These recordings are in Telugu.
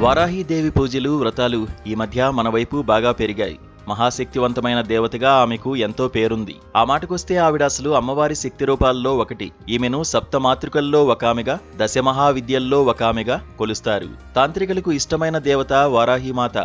వారాహీదేవి పూజలు, వ్రతాలు ఈ మధ్య మన వైపు బాగా పెరిగాయి. మహాశక్తివంతమైన దేవతగా ఆమెకు ఎంతో పేరుంది. ఆ మాటకొస్తే ఆవిడ అసలు అమ్మవారి శక్తి రూపాల్లో ఒకటి. ఈమెను సప్తమాతృకల్లో ఒకామెగా, దశమహావిద్యల్లో ఒకామెగా కొలుస్తారు. తాంత్రికులకు ఇష్టమైన దేవత వారాహిమాత.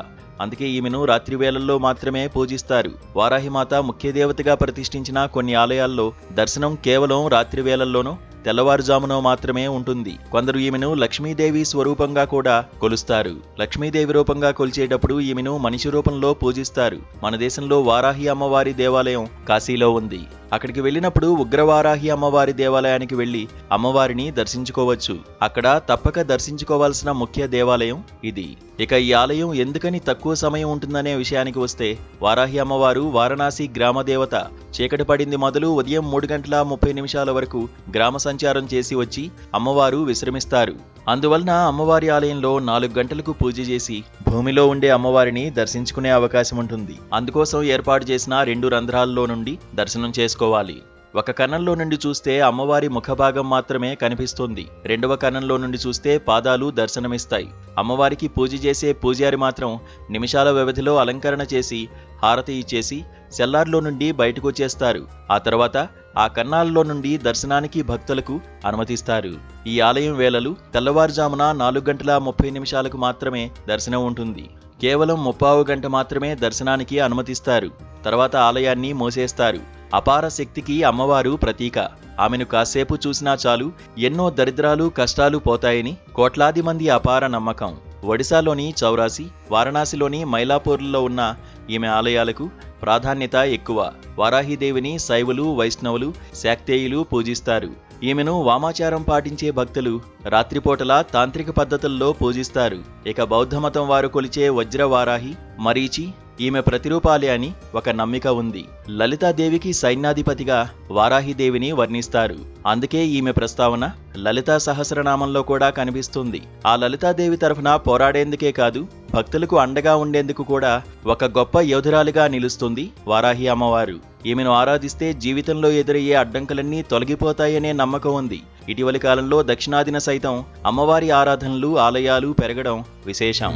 అందుకే ఈమెను రాత్రివేళల్లో మాత్రమే పూజిస్తారు. వారాహిమాత ముఖ్య దేవతగా ప్రతిష్ఠించిన కొన్ని ఆలయాల్లో దర్శనం కేవలం రాత్రివేళల్లోనూ, తెల్లవారుజామున మాత్రమే ఉంటుంది. కొందరు ఈమెను లక్ష్మీదేవి స్వరూపంగా కూడా కొలుస్తారు. లక్ష్మీదేవి రూపంగా కొలిచేటప్పుడు ఈమెను మనిషి రూపంలో పూజిస్తారు. మన దేశంలో వారాహి అమ్మవారి దేవాలయం కాశీలో ఉంది. అక్కడికి వెళ్ళినప్పుడు ఉగ్రవారాహి అమ్మవారి దేవాలయానికి వెళ్లి అమ్మవారిని దర్శించుకోవచ్చు. అక్కడ తప్పక దర్శించుకోవాల్సిన ముఖ్య దేవాలయం ఇది. ఇక ఈ ఆలయం ఎందుకని తక్కువ సమయం ఉంటుందనే విషయానికి వస్తే, వారాహి అమ్మవారు వారణాసి గ్రామ దేవత. చీకటి పడింది మొదలు ఉదయం 3:30 వరకు గ్రామ సంచారం చేసి వచ్చి అమ్మవారు విశ్రమిస్తారు. అందువలన అమ్మవారి ఆలయంలో 4 గంటలకు పూజ చేసి భూమిలో ఉండే అమ్మవారిని దర్శించుకునే అవకాశం ఉంటుంది. అందుకోసం ఏర్పాటు చేసిన 2 రంధ్రాల్లో నుండి దర్శనం చేసుకోవాలి. ఒక కన్నంలో నుండి చూస్తే అమ్మవారి ముఖభాగం మాత్రమే కనిపిస్తుంది. రెండవ కన్నంలో నుండి చూస్తే పాదాలు దర్శనమిస్తాయి. అమ్మవారికి పూజ చేసే పూజారి మాత్రం నిమిషాల వ్యవధిలో అలంకరణ చేసి హారతి ఇచ్చేసి సెల్లార్లో నుండి బయటకొచ్చేస్తారు. ఆ తర్వాత ఆ కన్నాల్లో నుండి దర్శనానికి భక్తులకు అనుమతిస్తారు. ఈ ఆలయం వేళలు తెల్లవారుజామున 4:30 మాత్రమే దర్శనం ఉంటుంది. కేవలం 3/4 గంట మాత్రమే దర్శనానికి అనుమతిస్తారు. తర్వాత ఆలయాన్ని మూసేస్తారు. అపార శక్తికి అమ్మవారు ప్రతీక. ఆమెను కాసేపు చూసినా చాలు, ఎన్నో దరిద్రాలు, కష్టాలు పోతాయని కోట్లాది మంది అపార నమ్మకం. ఒడిశాలోని చౌరాసి, వారణాసిలోని మైలాపూర్లో ఉన్న ఈమె ఆలయాలకు ప్రాధాన్యత ఎక్కువ. వారాహిదేవిని శైవులు, వైష్ణవులు, శాక్తేయులు పూజిస్తారు. ఈమెను వామాచారం పాటించే భక్తులు రాత్రిపూటల తాంత్రిక పద్ధతుల్లో పూజిస్తారు. ఇక బౌద్ధమతం వారు కొలిచే వజ్రవారాహి, మరీచి ఈమె ప్రతిరూపాలే అని ఒక నమ్మిక ఉంది. లలితాదేవికి సైన్యాధిపతిగా వారాహిదేవిని వర్ణిస్తారు. అందుకే ఈమె ప్రస్తావన లలితా సహస్రనామంలో కూడా కనిపిస్తుంది. ఆ లలితాదేవి తరఫున పోరాడేందుకే కాదు, భక్తులకు అండగా ఉండేందుకు కూడా ఒక గొప్ప యోధురాలిగా నిలుస్తుంది వారాహి అమ్మవారు. ఈమెను ఆరాధిస్తే జీవితంలో ఎదురయ్యే అడ్డంకులన్నీ తొలగిపోతాయనే నమ్మకం ఉంది. ఇటీవలి కాలంలో దక్షిణాదిన సైతం అమ్మవారి ఆరాధనలు, ఆలయాలు పెరగడం విశేషం.